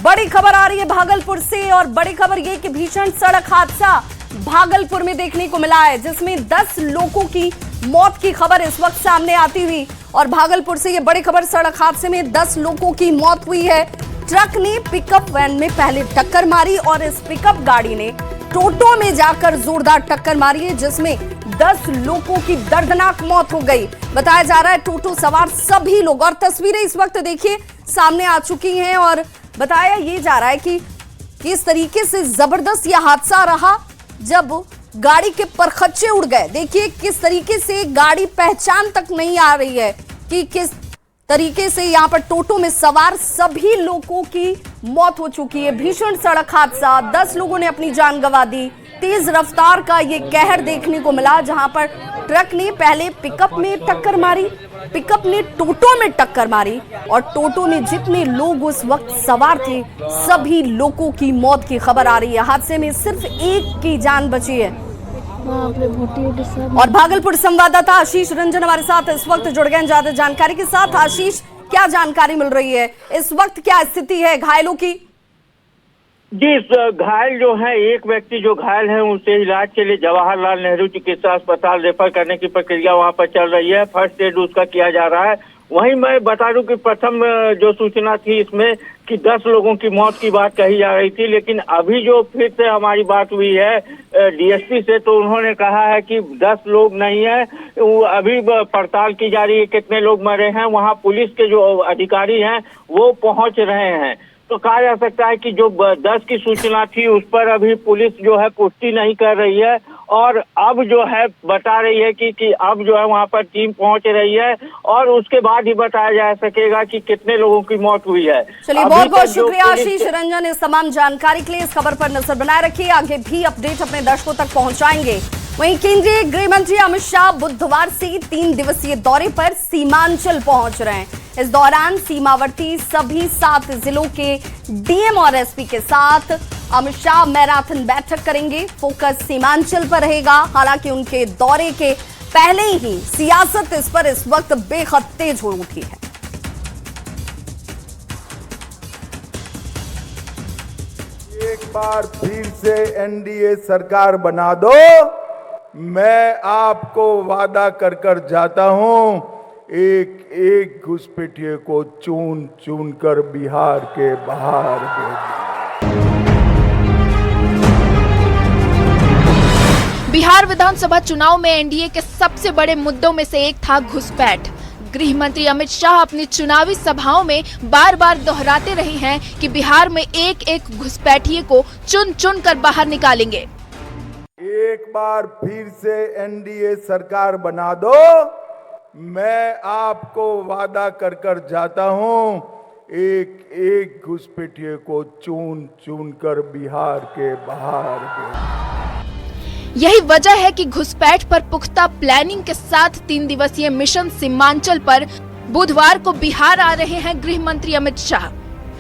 बड़ी खबर आ रही है भागलपुर से और बड़ी खबर ये कि भीषण सड़क हादसा भागलपुर में देखने को मिला है, जिसमें 10 लोगों की मौत की खबर इस वक्त सामने आती हुई। और भागलपुर से ये बड़ी खबर, सड़क हादसे में 10 लोगों की मौत हुई है। ट्रक ने पिकअप वैन में पहले टक्कर मारी और इस पिकअप गाड़ी ने टोटो में जाकर जोरदार टक्कर मारी है, जिसमें 10 लोगों की दर्दनाक मौत हो गई। बताया जा रहा है टोटो सवार सभी लोग, और तस्वीरें इस वक्त देखिए सामने आ चुकी हैं और बताया ये जा रहा है कि किस तरीके से जबरदस्त यह हादसा रहा जब गाड़ी के परखच्चे उड़ गए। देखिए किस तरीके से गाड़ी पहचान तक नहीं आ रही है कि किस तरीके से यहां पर टोटो में सवार सभी लोगों की मौत हो चुकी है। भीषण सड़क हादसा, 10 लोगों ने अपनी जान गंवा दी। तेज रफ्तार का ये कहर देखने को मिला, जहां पर ट्रक ने पहले पिकअप में टक्कर मारी, पिकअप ने टोटो में टक्कर मारी और टोटो में जितने लोग उस वक्त सवार थे सभी लोगों की मौत की खबर आ रही है। हादसे में सिर्फ एक की जान बची है। और भागलपुर संवाददाता आशीष रंजन हमारे साथ इस वक्त जुड़ गए ज्यादा जानकारी के साथ। आशीष, क्या जानकारी मिल रही है इस वक्त, क्या स्थिति है घायलों की? जी, घायल जो है, एक व्यक्ति जो घायल है उसे इलाज के लिए जवाहरलाल नेहरू चिकित्सा अस्पताल रेफर करने की प्रक्रिया वहां पर चल रही है। फर्स्ट एड उसका किया जा रहा है। वहीं मैं बता दूं कि प्रथम जो सूचना थी इसमें कि 10 लोगों की मौत की बात कही जा रही थी, लेकिन अभी जो फिर से हमारी बात हुई है डीएसपी से, तो उन्होंने कहा है कि 10 लोग नहीं है, अभी पड़ताल की जा रही है कितने लोग मरे हैं। वहां पुलिस के जो अधिकारी हैं वो पहुंच रहे हैं। तो कहा जा सकता है कि जो 10 की सूचना थी उस पर अभी पुलिस जो है पुष्टि नहीं कर रही है और अब जो है बता रही है कि अब जो है वहां पर टीम पहुंच रही है और उसके बाद ही बताया जा सकेगा कि कितने लोगों की मौत हुई है। चलिए, बहुत बहुत शुक्रिया आशीष रंजन इस तमाम जानकारी के लिए। इस खबर पर नजर बनाए रखिए, आगे भी अपडेट अपने दर्शकों तक पहुंचाएंगे। वहीं केंद्रीय गृह मंत्री अमित शाह बुधवार से 3 दिवसीय दौरे पर सीमांचल पहुंच रहे हैं। इस दौरान सीमावर्ती सभी 7 जिलों के डीएम और एसपी के साथ अमित शाह मैराथन बैठक करेंगे। फोकस सीमांचल पर रहेगा। हालांकि उनके दौरे के पहले ही सियासत इस पर इस वक्त बेहद तेज हो उठी है। एक बार फिर से एनडीए सरकार बना दो, मैं आपको वादा कर जाता हूं, एक एक घुसपैठिए को चुन चुन कर बिहार के बाहर भेज। बिहार विधानसभा चुनाव में एनडीए के सबसे बड़े मुद्दों में से एक था घुसपैठ। गृह मंत्री अमित शाह अपनी चुनावी सभाओं में बार बार दोहराते रहे हैं कि बिहार में एक एक घुसपैठिए को चुन चुन कर बाहर निकालेंगे। एक बार फिर से एनडीए सरकार बना दो, मैं आपको वादा कर जाता हूं, एक एक घुसपैठिए को चुन चुन कर बिहार के बाहर भेज। यही वजह है कि घुसपैठ पर पुख्ता प्लानिंग के साथ 3 दिवसीय मिशन सीमांचल पर बुधवार को बिहार आ रहे हैं गृह मंत्री अमित शाह।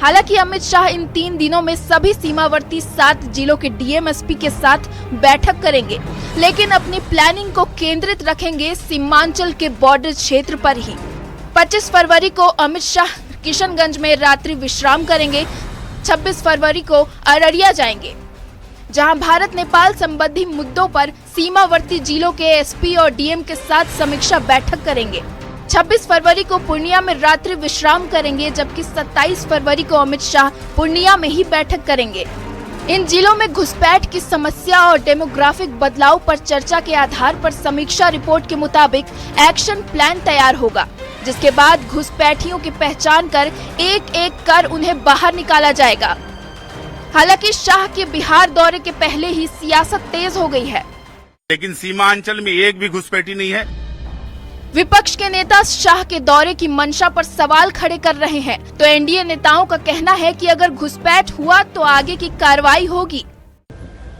हालांकि अमित शाह इन 3 दिनों में सभी सीमावर्ती 7 जिलों के डीएम एसपी के साथ बैठक करेंगे, लेकिन अपनी प्लानिंग को केंद्रित रखेंगे सीमांचल के बॉर्डर क्षेत्र पर ही। 25 फरवरी को अमित शाह किशनगंज में रात्रि विश्राम करेंगे। 26 फरवरी को अररिया जाएंगे, जहां भारत नेपाल संबंधी मुद्दों पर सीमावर्ती जिलों के एसपी और डीएम के साथ समीक्षा बैठक करेंगे। 26 फरवरी को पूर्णिया में रात्रि विश्राम करेंगे, जबकि 27 फरवरी को अमित शाह पूर्णिया में ही बैठक करेंगे। इन जिलों में घुसपैठ की समस्या और डेमोग्राफिक बदलाव पर चर्चा के आधार पर समीक्षा रिपोर्ट के मुताबिक एक्शन प्लान तैयार होगा, जिसके बाद घुसपैठियों की पहचान कर एक एक कर उन्हें बाहर निकाला जाएगा। हालांकि शाह के बिहार दौरे के पहले ही सियासत तेज हो गई है, लेकिन सीमांचल में एक भी घुसपैठी नहीं है। विपक्ष के नेता शाह के दौरे की मंशा पर सवाल खड़े कर रहे हैं, तो एनडीए नेताओं का कहना है कि अगर घुसपैठ हुआ तो आगे की कार्रवाई होगी।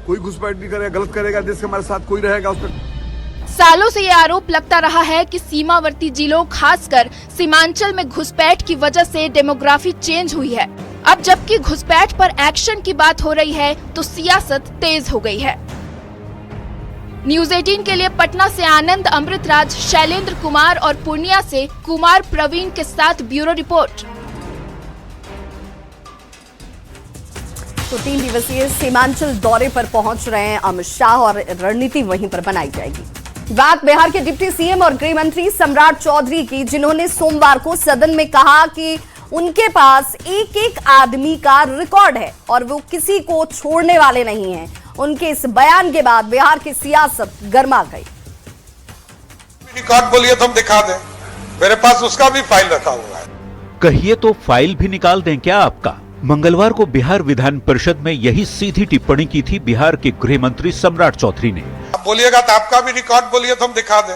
कोई घुसपैठ नहीं करेगा, गलत करेगा, जिसके हमारे साथ कोई रहेगा उस पर। सालों से ये आरोप लगता रहा है कि सीमावर्ती जिलों, खासकर सीमांचल में घुसपैठ की वजह से डेमोग्राफी चेंज हुई है। अब जबकि घुसपैठ पर एक्शन की बात हो रही है तो सियासत तेज हो गई है। न्यूज़ 18 के लिए पटना से आनंद अमृतराज, शैलेंद्र कुमार और पूर्णिया से कुमार प्रवीण के साथ ब्यूरो रिपोर्ट। तो 3 दिवसीय सीमांचल दौरे पर पहुंच रहे हैं अमित शाह और रणनीति वहीं पर बनाई जाएगी। बात बिहार के डिप्टी सीएम और गृह मंत्री सम्राट चौधरी की, जिन्होंने सोमवार को सदन में कहा कि उनके पास एक एक आदमी का रिकॉर्ड है और वो किसी को छोड़ने वाले नहीं हैं। उनके इस बयान के बाद बिहार की सियासत गर्मा गई। रिकॉर्ड बोलिए तो हम दिखा दें, मेरे पास उसका भी फाइल रखा हुआ है। कहिए तो फाइल भी निकाल दें क्या आपका। मंगलवार को बिहार विधान परिषद में यही सीधी टिप्पणी की थी बिहार के गृह मंत्री सम्राट चौधरी ने। आप बोलिएगा तो आपका भी रिकॉर्ड बोलिए तो हम दिखा दें,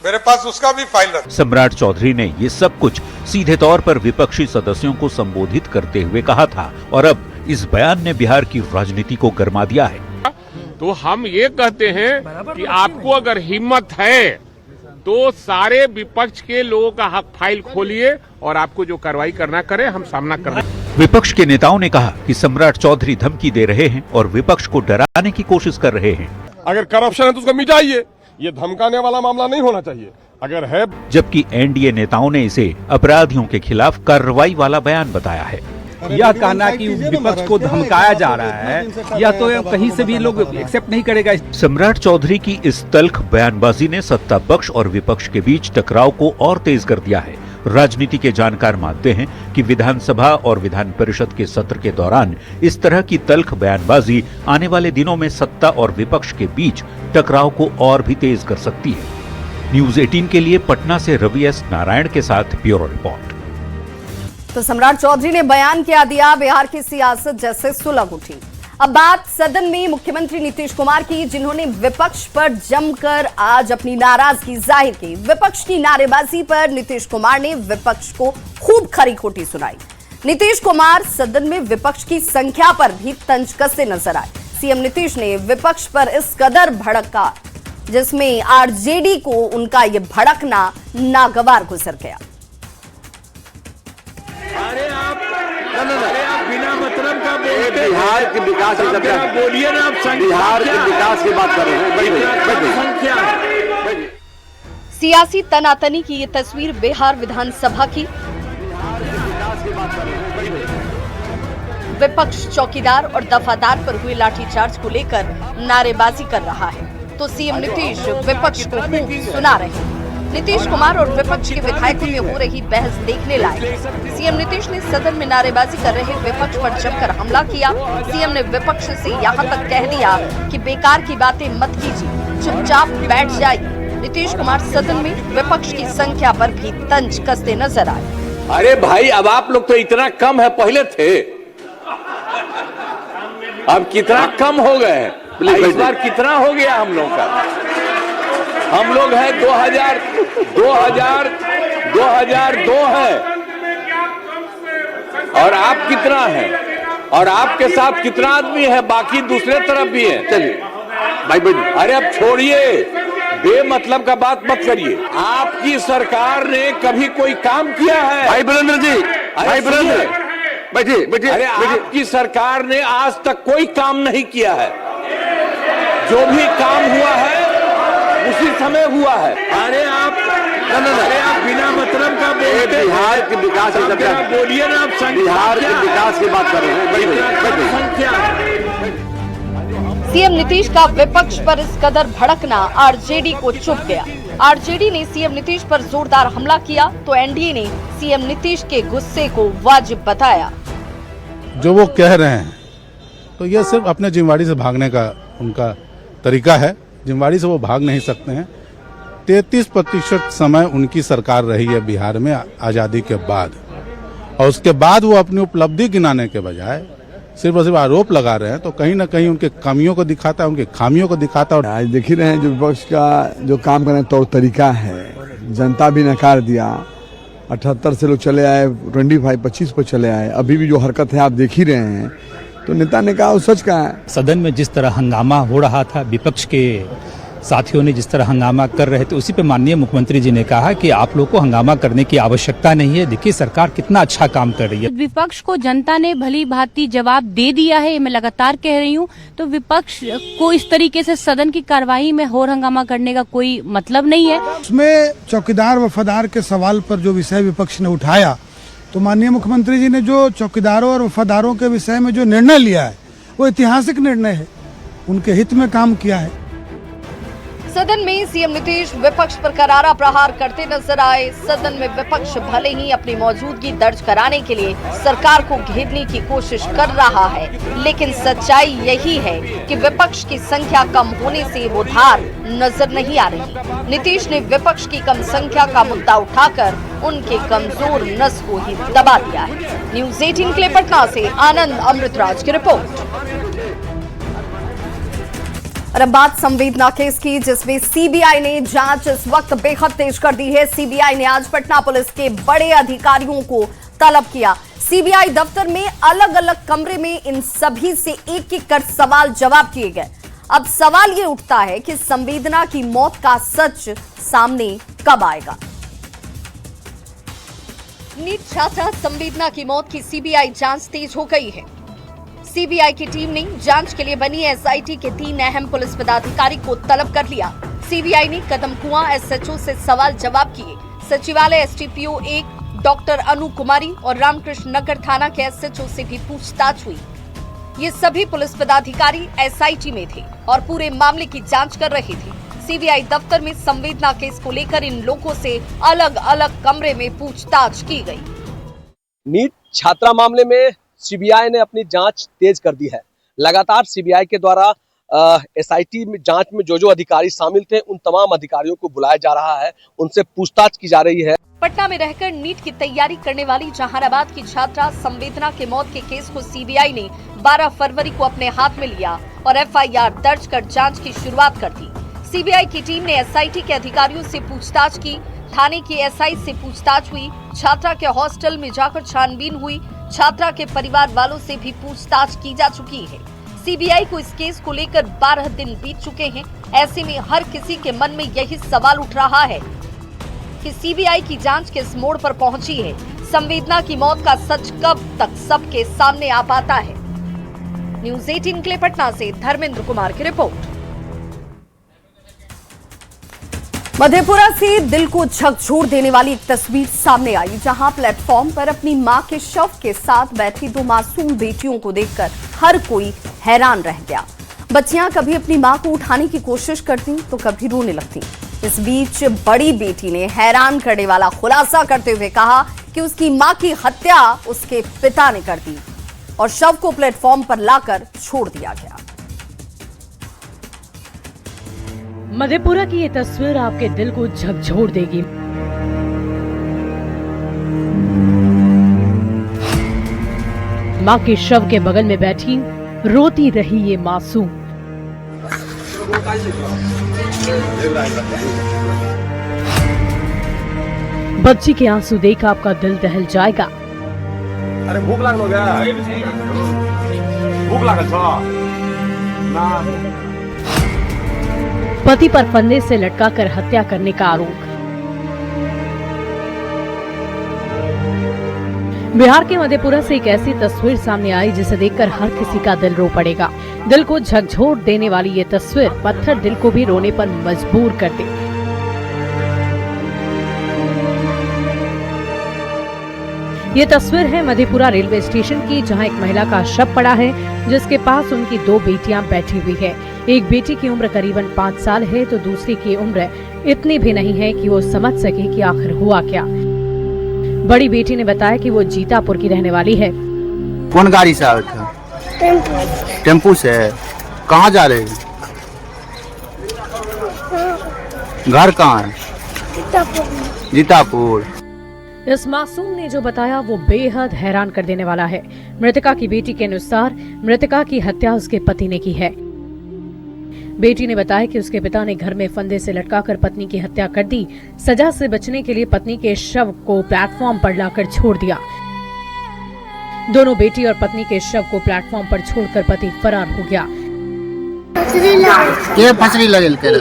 मेरे पास उसका भी फाइल रखा। सम्राट चौधरी ने ये सब कुछ सीधे तौर पर विपक्षी सदस्यों को संबोधित करते हुए कहा था और अब इस बयान ने बिहार की राजनीति को गरमा दिया है। तो हम ये कहते हैं कि आपको अगर हिम्मत है तो सारे विपक्ष के लोगों का हक फाइल खोलिए और आपको जो कार्रवाई करना करे, हम सामना कर रहे हैं। विपक्ष के नेताओं ने कहा कि सम्राट चौधरी धमकी दे रहे हैं और विपक्ष को डराने की कोशिश कर रहे हैं। अगर करप्शन है तो उसको मिटाइए, ये धमकाने वाला मामला नहीं होना चाहिए। अगर है, जबकि एनडीए नेताओं ने इसे अपराधियों के खिलाफ कार्रवाई वाला बयान बताया है। यह कहना कि विपक्ष को धमकाया जा रहा है, यह तो कहीं से भी लोग एक्सेप्ट नहीं करेगा। सम्राट चौधरी की इस तल्ख बयानबाजी ने सत्ता पक्ष और विपक्ष के बीच टकराव को और तेज कर दिया है। राजनीति के जानकार मानते हैं कि विधानसभा और विधान परिषद के सत्र के दौरान इस तरह की तल्ख बयानबाजी आने वाले दिनों में सत्ता और विपक्ष के बीच टकराव को और भी तेज कर सकती है। न्यूज़ 18 के लिए पटना से रवि एस नारायण के साथ ब्यूरो रिपोर्ट। तो सम्राट चौधरी ने बयान क्या दिया, बिहार की सियासत जैसे सुलग उठी। अब बात सदन में मुख्यमंत्री नीतीश कुमार की, जिन्होंने विपक्ष पर जमकर आज अपनी नाराजगी जाहिर की। विपक्ष की नारेबाजी पर नीतीश कुमार ने विपक्ष को खूब खरी खोटी सुनाई। नीतीश कुमार सदन में विपक्ष की संख्या पर भी तंज कसते नजर आए। सीएम नीतीश ने विपक्ष पर इस कदर भड़का, जिसमें आरजेडी को उनका ये भड़कना नागवार गुजर गया। अरे आप बिना मतलब का बिहार के विकास बोलिए ना, आप बिहार के विकास की बात कर रहे हैं। सियासी तनातनी की ये तस्वीर बिहार विधानसभा की। विपक्ष चौकीदार और दफादार पर हुए लाठीचार्ज को लेकर नारेबाजी कर रहा है, तो सीएम नीतीश विपक्ष को खूब सुना रहे हैं। नीतीश कुमार और विपक्ष के विधायकों में हो रही बहस देखने लायक। सीएम नीतीश ने सदन में नारेबाजी कर रहे विपक्ष पर जमकर हमला किया। सीएम ने विपक्ष से यहां तक कह दिया कि बेकार की बातें मत कीजिए, चुपचाप बैठ जाइए। नीतीश कुमार सदन में विपक्ष की संख्या पर भी तंज कसते नजर आए। अरे भाई, अब आप लोग तो इतना कम है, पहले थे, अब कितना कम हो गए हैं। इस बार कितना हो गया हम लोग का? हम लोग है 2002 है, और आप कितना है, और आपके साथ कितना आदमी है, बाकी दूसरे तरफ भी है। चलिए भाई, अरे अब छोड़िए, बेमतलब का बात मत करिए। आपकी सरकार ने कभी कोई काम किया है? भाई वीरेंद्र जी, भाई वीरेंद्र, बैठिए। अरे आपकी सरकार ने आज तक कोई काम नहीं किया है। जो भी काम हुआ है उसी समय हुआ है। अरे आप बिना मतलब का बिहार के विकास बोलिए ना, आप बिहार के विकास की बात कर रहे हैं। सीएम नीतीश का विपक्ष पर इस कदर भड़कना आरजेडी को चुभ गया। आरजेडी ने सीएम नीतीश पर जोरदार हमला किया, तो एनडीए ने सीएम नीतीश के गुस्से को वाजिब बताया। जो वो कह रहे हैं तो ये सिर्फ अपने जिम्मेवारी से भागने का उनका तरीका है। जिम्मेवारी से वो भाग नहीं सकते हैं। 33% समय उनकी सरकार रही है बिहार में आज़ादी के बाद, और उसके बाद वो अपनी उपलब्धि गिनाने के बजाय सिर्फ और सिर्फ आरोप लगा रहे हैं, तो कहीं ना कहीं उनके कमियों को दिखाता है, उनके खामियों को दिखाता है। आज देख ही रहे हैं जो विपक्ष का जो काम करने का तौर तरीका है, जनता भी नकार दिया। 78 से लोग चले आए, 25 पर चले आए। अभी भी जो हरकत है आप देख ही रहे हैं, तो नेता ने कहा वो सच कहा है। सदन में जिस तरह हंगामा हो रहा था, विपक्ष के साथियों ने जिस तरह हंगामा कर रहे थे, उसी पे माननीय मुख्यमंत्री जी ने कहा कि आप लोग को हंगामा करने की आवश्यकता नहीं है। देखिए सरकार कितना अच्छा काम कर रही है। विपक्ष को जनता ने भली भांति जवाब दे दिया है, मैं लगातार कह रही हूँ। तो विपक्ष को इस तरीके से सदन की कार्यवाही में और हंगामा करने का कोई मतलब नहीं है। उसमें चौकीदार वफादार के सवाल पर जो विषय विपक्ष ने उठाया, तो माननीय मुख्यमंत्री जी ने जो चौकीदारों और वफादारों के विषय में जो निर्णय लिया है वो ऐतिहासिक निर्णय है, उनके हित में काम किया है। सदन में सीएम नीतीश विपक्ष पर करारा प्रहार करते नजर आए। सदन में विपक्ष भले ही अपनी मौजूदगी दर्ज कराने के लिए सरकार को घेरने की कोशिश कर रहा है, लेकिन सच्चाई यही है कि विपक्ष की संख्या कम होने से वो धार नजर नहीं आ रही। नीतीश ने विपक्ष की कम संख्या का मुद्दा उठाकर उनके कमजोर नस को ही दबा दिया है। न्यूज़ 18 के लिए पटना से आनंद अमृतराज की रिपोर्ट। और अब बात संवेदना केस की, जिसमें सीबीआई ने जांच इस वक्त बेहद तेज कर दी है। सीबीआई ने आज पटना पुलिस के बड़े अधिकारियों को तलब किया। सीबीआई दफ्तर में अलग अलग कमरे में इन सभी से एक एक कर सवाल जवाब किए गए। अब सवाल ये उठता है कि संवेदना की मौत का सच सामने कब आएगा। नीट छात्रा संवेदना की मौत की सीबीआई जांच तेज हो गई है। सीबीआई की टीम ने जांच के लिए बनी एसआईटी के 3 अहम पुलिस पदाधिकारी को तलब कर लिया। सीबीआई ने कदमकुआं एसएचओ से सवाल जवाब किए। सचिवालय एसटीपीओ 1 डॉक्टर अनु कुमारी और रामकृष्ण नगर थाना के एसएचओ से भी पूछताछ हुई। ये सभी पुलिस पदाधिकारी एसआईटी में थे और पूरे मामले की जांच कर रहे थे। सीबीआई दफ्तर में संवेदना केस को लेकर इन लोगों से अलग अलग कमरे में पूछताछ की गई। नीट छात्रा मामले में सीबीआई ने अपनी जांच तेज कर दी है। लगातार सीबीआई के द्वारा एसआईटी में जांच में जो अधिकारी शामिल थे उन तमाम अधिकारियों को बुलाया जा रहा है, उनसे पूछताछ की जा रही है। पटना में रहकर नीट की तैयारी करने वाली जहानाबाद की छात्रा संवेदना के मौत के केस को सीबीआई ने 12 फरवरी को अपने हाथ में लिया और एफआईआर दर्ज कर जांच की शुरुआत कर दी। सीबीआई की टीम ने एसआईटी के अधिकारियों से पूछताछ की। थाने के एसआई से पूछताछ हुई। छात्रा के हॉस्टल में जाकर छानबीन हुई। छात्रा के परिवार वालों से भी पूछताछ की जा चुकी है। सीबीआई को इस केस को लेकर 12 दिन बीत चुके हैं। ऐसे में हर किसी के मन में यही सवाल उठ रहा है कि सीबीआई की जांच किस मोड़ पर पहुंची है। संवेदना की मौत का सच कब तक सबके सामने आ पाता है। न्यूज़ 18 के लिए पटना से धर्मेंद्र कुमार की रिपोर्ट। मधेपुरा से दिल को झकझोर देने वाली एक तस्वीर सामने आई, जहां प्लेटफॉर्म पर अपनी मां के शव के साथ बैठी 2 मासूम बेटियों को देखकर हर कोई हैरान रह गया। बच्चियां कभी अपनी मां को उठाने की कोशिश करती तो कभी रोने लगती। इस बीच बड़ी बेटी ने हैरान करने वाला खुलासा करते हुए कहा कि उसकी मां की हत्या उसके पिता ने कर दी और शव को प्लेटफॉर्म पर लाकर छोड़ दिया गया। मधेपुरा की ये तस्वीर आपके दिल को झकझोर देगी। मां के शव के बगल में बैठी रोती रही ये मासूम। बच्ची के आंसू देख आपका दिल दहल जाएगा। अरे भूख लागल गया, भूख लागल ना। पति पर फंदे से लटकाकर हत्या करने का आरोप। बिहार के मधेपुरा से एक ऐसी तस्वीर सामने आई जिसे देखकर हर किसी का दिल रो पड़ेगा। दिल को झकझोर देने वाली ये तस्वीर पत्थर दिल को भी रोने पर मजबूर कर दे। ये तस्वीर है मधेपुरा रेलवे स्टेशन की, जहां एक महिला का शव पड़ा है जिसके पास उनकी 2 बेटियां बैठी हुई है। एक बेटी की उम्र करीबन 5 साल है तो दूसरी की उम्र इतनी भी नहीं है कि वो समझ सके कि आखिर हुआ क्या। बड़ी बेटी ने बताया कि वो जीतापुर की रहने वाली है। कौन गाड़ी से आए थे? टेम्पू से। कहाँ जा रहे हैं? घर कहाँ है? जीतापुर। इस मासूम ने जो बताया वो बेहद हैरान कर देने वाला है। मृतका की बेटी के अनुसार मृतका की हत्या उसके पति ने की है। बेटी ने बताया कि उसके पिता ने घर में फंदे से लटकाकर पत्नी की हत्या कर दी। सजा से बचने के लिए पत्नी के शव को प्लेटफॉर्म पर लाकर छोड़ दिया। दोनों बेटी और पत्नी के शव को प्लेटफॉर्म पर छोड़कर पति फरार हो गया। के फसरी लगल के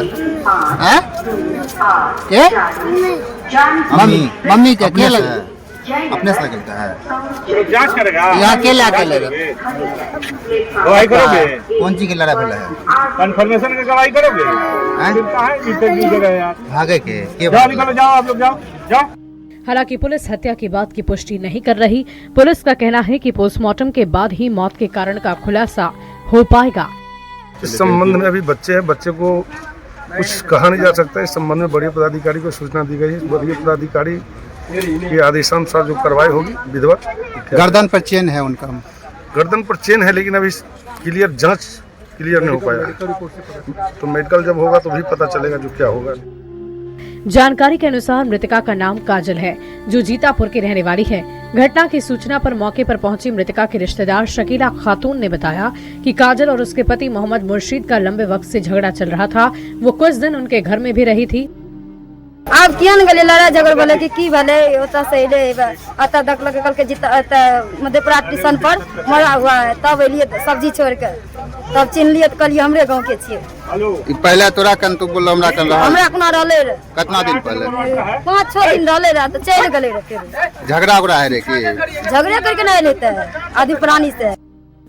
मम्मी के लगा अपने से लगता है। जांच करेगा यहाँ के ला के लगा गवाही करोगे? कौन चीज की लड़ाई फैला है? कंफर्मेशन की गवाही करोगे? भागे के जाओ निकलो, जाओ आप लोग, जाओ जाओ। हालांकि पुलिस हत्या की बात की पुष्टि नहीं कर रही। पुलिस का कहना है कि पोस्टमार्टम के बाद ही मौत के कारण का खुलासा हो पाएगा। इस संबंध में अभी बच्चे हैं, बच्चे को कुछ कहा नहीं जा सकता। इस संबंध में वरीय पदाधिकारी को सूचना दी गई है। वरीय पदाधिकारी के आदेशानुसार जो कार्रवाई होगी विधिवत। गर्दन पर चेन है उनका, गर्दन पर चेन है, लेकिन अभी क्लियर जांच क्लियर नहीं हो पाया, तो मेडिकल जब होगा तो भी पता चलेगा जो क्या होगा। जानकारी के अनुसार मृतका का नाम काजल है, जो जीतापुर की रहने वाली है। घटना की सूचना पर मौके पर पहुंची मृतका के रिश्तेदार शकीला खातून ने बताया कि काजल और उसके पति मोहम्मद मुर्शीद का लंबे वक्त से झगड़ा चल रहा था। वो कुछ दिन उनके घर में भी रही थी। आप किया गले लड़ा झगड़ बोले कि भले होता से आता दखल कल के मधेपुरा स्टेशन पर मरा हुआ है, तब एलिए सब्जी छोड़ के, तब चिन्ह लिए तो कल हमरे गाँव के छे। पहले तोरा कन तो बोल हमरा कन रहा, हमरा कोना रहले रे। कितना दिन पहले? 5-6 दिन रहले रे, तो चल गले रे। झगड़ा उगड़ा है रे की? झगड़े करके नहीं लेते है आदि पुरानी से।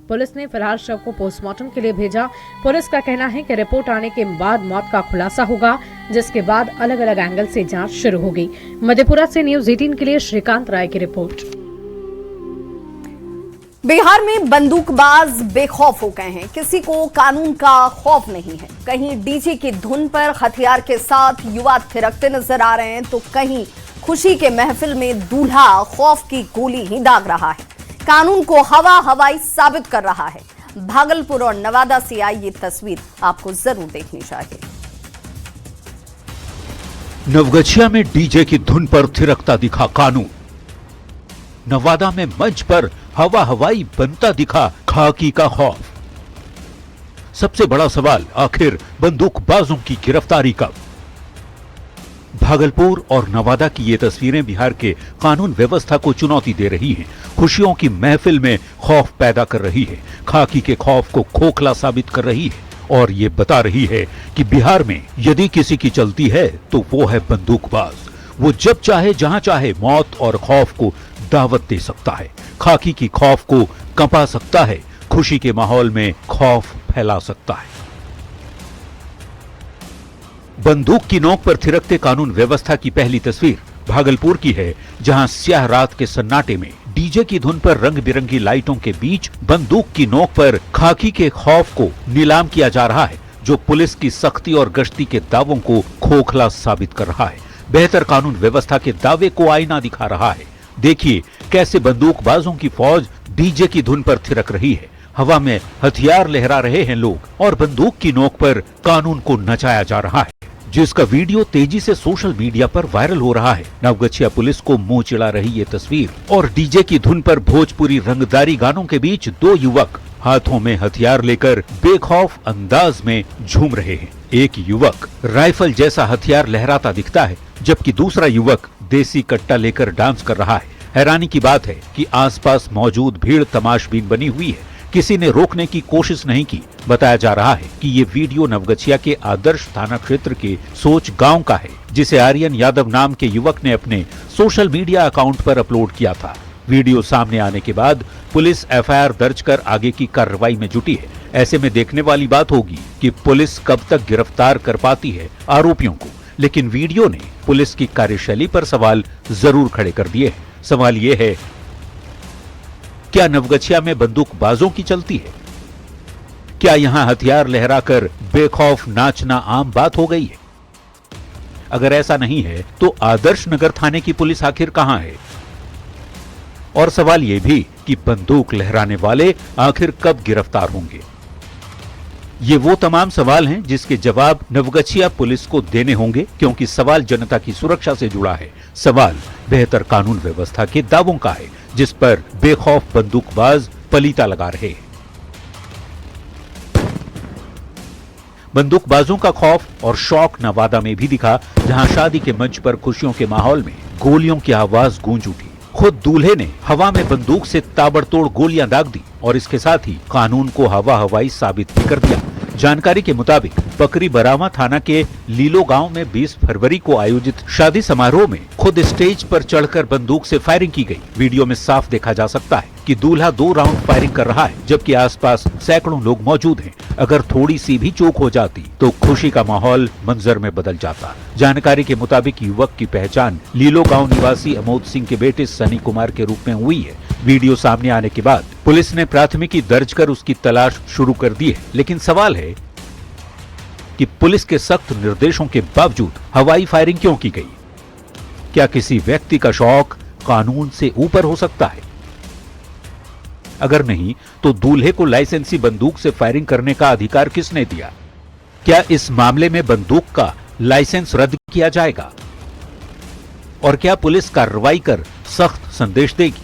पुलिस ने फिलहाल शव को पोस्टमार्टम के लिए भेजा। पुलिस का कहना है कि रिपोर्ट आने के बाद मौत का खुलासा होगा, जिसके बाद अलग अलग एंगल से जांच शुरू होगी। मधेपुरा से न्यूज़ 18 के लिए श्रीकांत राय की रिपोर्ट। बिहार में बंदूकबाज बेखौफ हो गए हैं। किसी को कानून का खौफ नहीं है। कहीं डीजे की धुन पर हथियार के साथ युवा थिरकते नजर आ रहे हैं, तो कहीं खुशी के महफिल में दूल्हा खौफ की गोली ही दाग रहा है। कानून को हवाई साबित कर रहा है। भागलपुर और नवादा से आई ये तस्वीर आपको जरूर देखनी चाहिए। नवगछिया में डीजे की धुन पर थिरकता दिखा कानून। नवादा में मंच पर हवाई बनता दिखा खाकी का खौफ। सबसे बड़ा सवाल, आखिर बंदूकबाजों की गिरफ्तारी कब? भागलपुर और नवादा की ये तस्वीरें बिहार के कानून व्यवस्था को चुनौती दे रही हैं। खुशियों की महफिल में खौफ पैदा कर रही है, खाकी के खौफ को खोखला साबित कर रही है, और ये बता रही है कि बिहार में यदि किसी की चलती है तो वो है बंदूकबाज। वो जब चाहे जहां चाहे मौत और खौफ को दावत दे सकता है, खाकी की खौफ को कंपा सकता है, खुशी के माहौल में खौफ फैला सकता है। बंदूक की नोक पर थिरकते कानून व्यवस्था की पहली तस्वीर भागलपुर की है, जहां स्याह रात के सन्नाटे में डीजे की धुन पर रंग बिरंगी लाइटों के बीच बंदूक की नोक पर खाकी के खौफ को नीलाम किया जा रहा है, जो पुलिस की सख्ती और गश्ती के दावों को खोखला साबित कर रहा है, बेहतर कानून व्यवस्था के दावे को आईना दिखा रहा है। देखिए कैसे बंदूकबाजों की फौज डीजे की धुन पर थिरक रही है, हवा में हथियार लहरा रहे हैं लोग, और बंदूक की नोक पर कानून को नचाया जा रहा है, जिसका वीडियो तेजी से सोशल मीडिया पर वायरल हो रहा है। नवगछिया पुलिस को मुंह चिढ़ा रही ये तस्वीर, और डीजे की धुन पर भोजपुरी रंगदारी गानों के बीच दो युवक हाथों में हथियार लेकर बेखौफ अंदाज में झूम रहे हैं। एक युवक राइफल जैसा हथियार लहराता दिखता है, जबकि दूसरा युवक देसी कट्टा लेकर डांस कर रहा है। हैरानी की बात है कि आसपास मौजूद भीड़ तमाशबीन बनी हुई है, किसी ने रोकने की कोशिश नहीं की। बताया जा रहा है कि ये वीडियो नवगछिया के आदर्श थाना क्षेत्र के सोच गांव का है, जिसे आर्यन यादव नाम के युवक ने अपने सोशल मीडिया अकाउंट पर अपलोड किया था। वीडियो सामने आने के बाद पुलिस एफआईआर दर्ज कर आगे की कार्रवाई में जुटी है। ऐसे में देखने वाली बात होगी कि पुलिस कब तक गिरफ्तार कर पाती है आरोपियों को, लेकिन वीडियो ने पुलिस की कार्यशैली पर सवाल जरूर खड़े कर दिए हैं। सवाल ये है, क्या नवगछिया में बंदूकबाजों की चलती है? क्या यहां हथियार लहराकर बेखौफ नाचना आम बात हो गई है? अगर ऐसा नहीं है तो आदर्श नगर थाने की पुलिस आखिर कहां है? और सवाल यह भी कि बंदूक लहराने वाले आखिर कब गिरफ्तार होंगे? ये वो तमाम सवाल हैं जिसके जवाब नवगछिया पुलिस को देने होंगे, क्योंकि सवाल जनता की सुरक्षा से जुड़ा है। सवाल बेहतर कानून व्यवस्था के दावों का है, जिस पर बेखौफ बंदूकबाज पलीता लगा रहे हैं। बंदूकबाजों का खौफ और शौक नवादा में भी दिखा, जहां शादी के मंच पर खुशियों के माहौल में गोलियों की आवाज गूंज उठी। खुद दूल्हे ने हवा में बंदूक से ताबड़तोड़ गोलियां दाग दी और इसके साथ ही कानून को हवाई साबित भी कर दिया। जानकारी के मुताबिक बकरी बरामा थाना के लीलो गांव में 20 फरवरी को आयोजित शादी समारोह में खुद स्टेज पर चढ़कर बंदूक से फायरिंग की गई। वीडियो में साफ देखा जा सकता है कि दूल्हा 2 राउंड फायरिंग कर रहा है, जबकि आसपास सैकड़ों लोग मौजूद हैं। अगर थोड़ी सी भी चूक हो जाती तो खुशी का माहौल मंजर में बदल जाता। जानकारी के मुताबिक युवक की पहचान लीलो गांव निवासी अमोद सिंह के बेटे सनी कुमार के रूप में हुई है। वीडियो सामने आने के बाद पुलिस ने प्राथमिकी दर्ज कर उसकी तलाश शुरू कर दी है, लेकिन सवाल है कि पुलिस के सख्त निर्देशों के बावजूद हवाई फायरिंग क्यों की गई? क्या किसी व्यक्ति का शौक कानून से ऊपर हो सकता है? अगर नहीं तो दूल्हे को लाइसेंसी बंदूक से फायरिंग करने का अधिकार किसने दिया? क्या इस मामले में बंदूक का लाइसेंस रद्द किया जाएगा? और क्या पुलिस कार्रवाई कर सख्त संदेश देगी?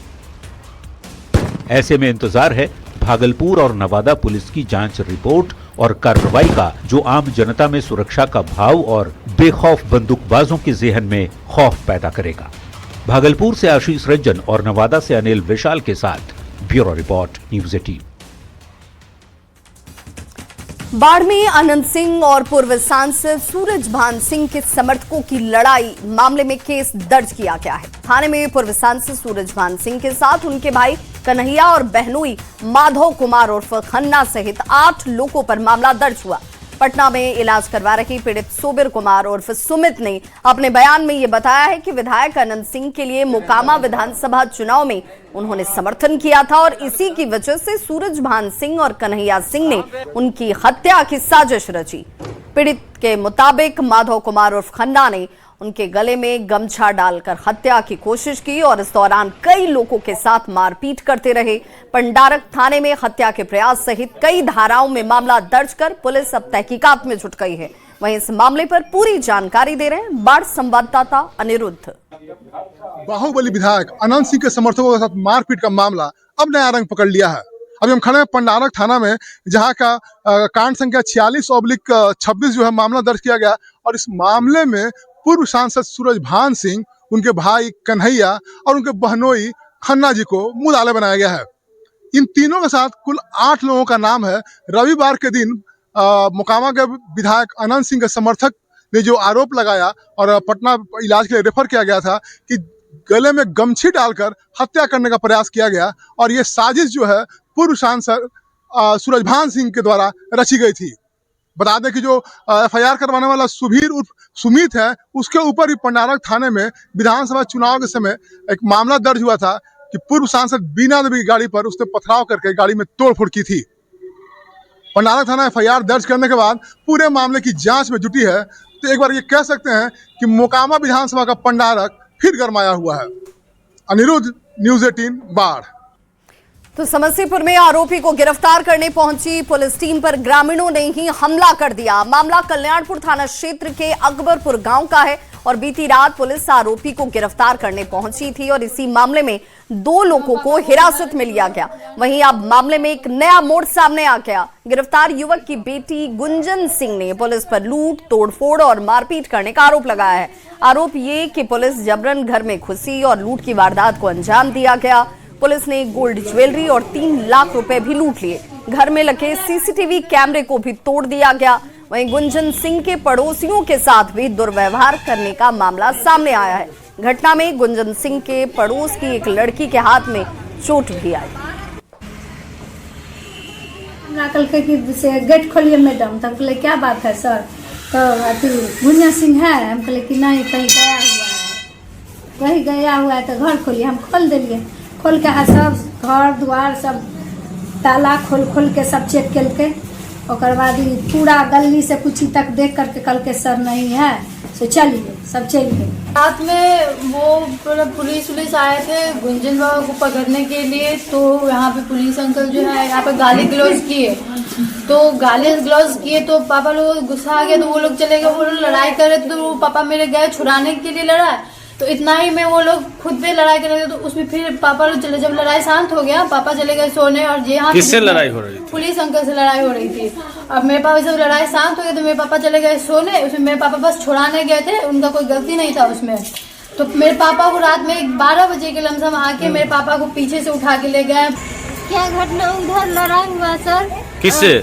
ऐसे में इंतजार है भागलपुर और नवादा पुलिस की जांच रिपोर्ट और कार्रवाई का, जो आम जनता में सुरक्षा का भाव और बेखौफ बंदूकबाजों के ज़हन में खौफ पैदा करेगा। भागलपुर से आशीष रंजन और नवादा से अनिल विशाल के साथ ब्यूरो रिपोर्ट, न्यूज़ 18। बाढ़ में अनंत सिंह और पूर्व सांसद सूरजभान सिंह के समर्थकों की लड़ाई मामले में केस दर्ज किया गया है। थाने में पूर्व सांसद सूरजभान सिंह के साथ उनके भाई कन्हैया और बहनोई माधव कुमार उर्फ खन्ना सहित 8 लोगों पर मामला दर्ज हुआ। पटना में इलाज करवा रही पीड़ित सोबिर कुमार उर्फ सुमित ने अपने बयान में ये बताया है कि विधायक अनंत सिंह के लिए मोकामा विधानसभा चुनाव में उन्होंने समर्थन किया था और इसी की वजह से सूरजभान सिंह और कन्हैया सिंह ने उनकी हत्या की साजिश रची। पीड़ित के मुताबिक माधव कुमार उर्फ खन्ना ने उनके गले में गमछा डालकर हत्या की कोशिश की और इस दौरान कई लोगों के साथ मारपीट करते रहे। पंडारक थाने में हत्या के प्रयास सहित कई धाराओं में मामला दर्ज कर पुलिस अब तहकीकात में जुट गई है। वहीं इस मामले पर पूरी जानकारी दे रहे हैं बाढ़ संवाददाता अनिरुद्ध। बाहुबली विधायक अनंत सिंह के समर्थकों के साथ मारपीट का मामला अब नया रंग पकड़ लिया है। अभी हम खड़े हैं पंडारक थाना में, जहां का कांड संख्या 46/26 जो है मामला दर्ज किया गया और इस मामले में पूर्व सांसद सूरजभान सिंह, उनके भाई कन्हैया और उनके बहनोई खन्ना जी को मुद्दाले बनाया गया है। इन तीनों के साथ कुल 8 लोगों का नाम है। रविवार के दिन मोकामा के विधायक अनंत सिंह के समर्थक ने जो आरोप लगाया और पटना इलाज के लिए रेफर किया गया था कि गले में गमछी डालकर हत्या करने का प्रयास किया गया और ये साजिश जो है पूर्व सांसद सूरजभान सिंह के द्वारा रची गई थी। बता दें कि जो एफआईआर करवाने वाला सुबीर उर्फ सुमित है, उसके ऊपर भी पंडारक थाने में विधानसभा चुनाव के समय एक मामला दर्ज हुआ था कि पूर्व सांसद बीना देवी की गाड़ी पर उसने पथराव करके गाड़ी में तोड़फोड़ की थी। पंडारक थाना एफआईआर दर्ज करने के बाद पूरे मामले की जांच में जुटी है। तो एक बार ये कह सकते हैं कि मोकामा विधानसभा का पंडारक फिर गरमाया हुआ है। अनिरुद्ध, न्यूज़ 18 बाढ़। तो समस्तीपुर में आरोपी को गिरफ्तार करने पहुंची पुलिस टीम पर ग्रामीणों ने ही हमला कर दिया। मामला कल्याणपुर थाना क्षेत्र के अकबरपुर गांव का है और बीती रात पुलिस आरोपी को गिरफ्तार करने पहुंची थी और इसी मामले में 2 लोगों को हिरासत में लिया गया। वहीं अब मामले में एक नया मोड़ सामने आ गया। गिरफ्तार युवक की बेटी गुंजन सिंह ने पुलिस पर लूट, तोड़फोड़ और मारपीट करने का आरोप लगाया है। आरोप ये कि पुलिस जबरन घर में घुसी और लूट की वारदात को अंजाम दिया गया। पुलिस ने गोल्ड ज्वेलरी और 3 लाख रुपए भी लूट लिए। घर में लगे सीसीटीवी कैमरे को भी तोड़ दिया गया। वहीं गुंजन सिंह के पड़ोसियों के साथ भी दुर्व्यवहार करने का मामला सामने आया है। घटना में गुंजन सिंह के पड़ोस की एक लड़की के हाथ में चोट भी आई। कल के गेट खोलिए मैडम, तब बोले क्या बात है सर? तो गुंजन सिंह है। हम कहले कि नहीं, कहीं गया हुआ है। वही गया हुआ है तो घर खोलिए। हम खोल दिए। खोल के सब घर द्वार सब ताला खोल के सब चेक करके और बाद पूरा गली से कुछ तक देख करके कल के सर नहीं है तो चलिए, सब चल गए। रात में वो पुलिस आए थे गुंजन बाबा को पकड़ने के लिए। तो यहाँ पे पुलिस अंकल जो है यहाँ पे गाली गलौज किए। तो गाली गलौज किए तो पापा लोग गुस्सा आ गया तो वो लोग चले गए। वो लोग लड़ाई कर रहे थे तो वो पापा मेरे गए छुड़ाने के लिए लड़ा। तो इतना ही में वो लोग खुद पे लड़ाई कर रहे थे। तो उसमें फिर पापा लोग चले, जब लड़ाई शांत हो गया पापा चले गए सोने। और यहाँ किससे लड़ाई हो रही थी? पुलिस अंकल से लड़ाई हो रही थी। अब मेरे पापा जब लड़ाई शांत हो गई तो मेरे पापा चले गए सोने। उसमें मेरे पापा बस छुड़ाने गए थे, उनका कोई गलती नहीं था उसमें। तो मेरे पापा को रात में 12 बजे के लमसम आके मेरे पापा को पीछे से उठा के ले गए। क्या घटना उधर लड़ाई हुआ सर? किससे?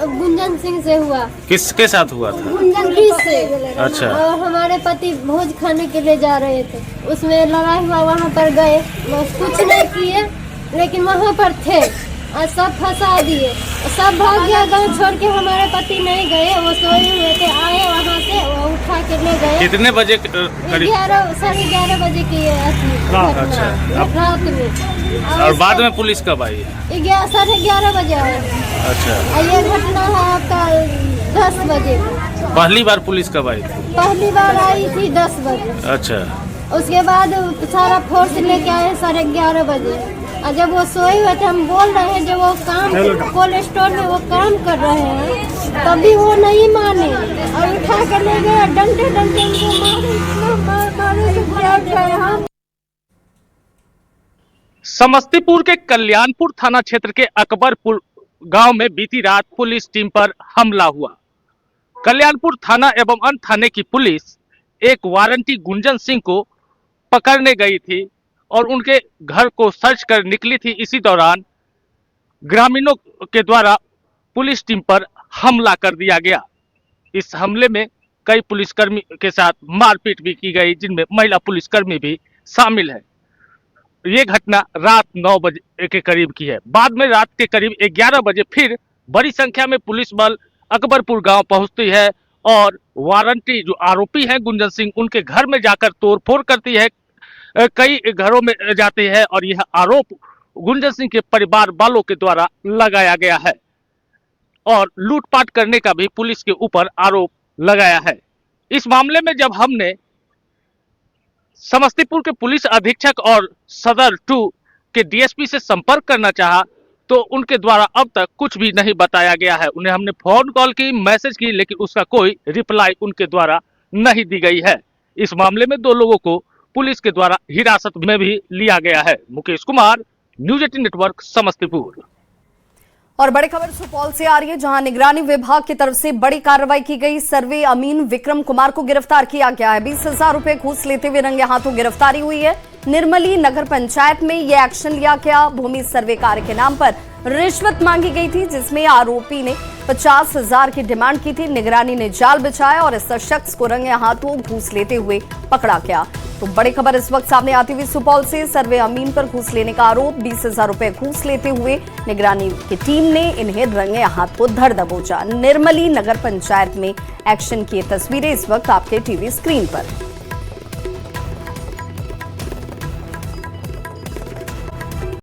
गुंजन सिंह से हुआ। किसके साथ हुआ था? गुंजन से। अच्छा। और हमारे पति भोज खाने के लिए जा रहे थे, उसमें लड़ाई हुआ। वहाँ पर गए, बस कुछ नहीं किए। लेकिन वहाँ पर थे और सब फंसा दिए, सब भाग गया गाँव छोड़ के। हमारे पति नहीं गए, वो सोए हुए थे, आए वहाँ से वो उठा के ले गए। कितने बजे करीब? 11:30 बजे की अच्छा, रात में। और बाद में पुलिस कब आई? 11:30 बजे आए। अच्छा, ये घटना है आपका 10 बजे। पहली बार पुलिस कब आई थी? पहली बार आई थी 10 बजे। अच्छा, उसके बाद सारा फोर्स लेके आए 11:30 बजे। और जब वो सोए हुए थे, हम बोल रहे हैं जब वो काम कोल्ड स्टोर में वो काम कर रहे हैं, तभी वो नहीं माने और उठा कर ले गए। डंडे डंडे उनको मारे हम। समस्तीपुर के कल्याणपुर थाना क्षेत्र के अकबरपुर गांव में बीती रात पुलिस टीम पर हमला हुआ। कल्याणपुर थाना एवं अन्य थाने की पुलिस एक वारंटी गुंजन सिंह को पकड़ने गई थी और उनके घर को सर्च कर निकली थी। इसी दौरान ग्रामीणों के द्वारा पुलिस टीम पर हमला कर दिया गया। इस हमले में कई पुलिसकर्मी के साथ मारपीट भी की गई, जिनमें महिला पुलिसकर्मी भी शामिल है। ये घटना रात 9 बजे के करीब की है। बाद में रात के करीब 11 बजे फिर बड़ी संख्या में पुलिस बल अकबरपुर गांव पहुंचती है और वारंटी जो आरोपी हैं गुंजन सिंह, उनके घर में जाकर तोड़फोड़ करती है, कई घरों में जाती है और यह आरोप गुंजन सिंह के परिवार वालों के द्वारा लगाया गया है और लूटपाट करने का भी पुलिस के ऊपर आरोप लगाया है। इस मामले में जब हमने समस्तीपुर के पुलिस अधीक्षक और सदर 2 के डीएसपी से संपर्क करना चाहा तो उनके द्वारा अब तक कुछ भी नहीं बताया गया है। उन्हें हमने फोन कॉल की, मैसेज की, लेकिन उसका कोई रिप्लाई उनके द्वारा नहीं दी गई है। इस मामले में 2 लोगों को पुलिस के द्वारा हिरासत में भी लिया गया है। Mukesh Kumar, news 18 network, Samastipur. और बड़ी खबर सुपौल से आ रही है, जहां निगरानी विभाग की तरफ से बड़ी कार्रवाई की गई। सर्वे अमीन विक्रम कुमार को गिरफ्तार किया गया है। 20,000 रुपए घूस लेते हुए रंगे हाथों गिरफ्तारी हुई है। निर्मली नगर पंचायत में यह एक्शन लिया गया। भूमि सर्वे कार्य के नाम पर रिश्वत मांगी गई थी, जिसमें आरोपी ने 50,000 की डिमांड की थी। निगरानी ने जाल बिछाया और इस शख्स को रंगे हाथों घूस लेते हुए पकड़ा गया। तो बड़ी खबर इस वक्त सामने आती हुई सुपौल से, सर्वे अमीन पर घूस लेने का आरोप। 20,000 रुपए घूस लेते हुए निगरानी की टीम ने इन्हें रंगे हाथों धर दबोचा। निर्मली नगर पंचायत में एक्शन की तस्वीरें इस वक्त आपके टीवी स्क्रीन पर।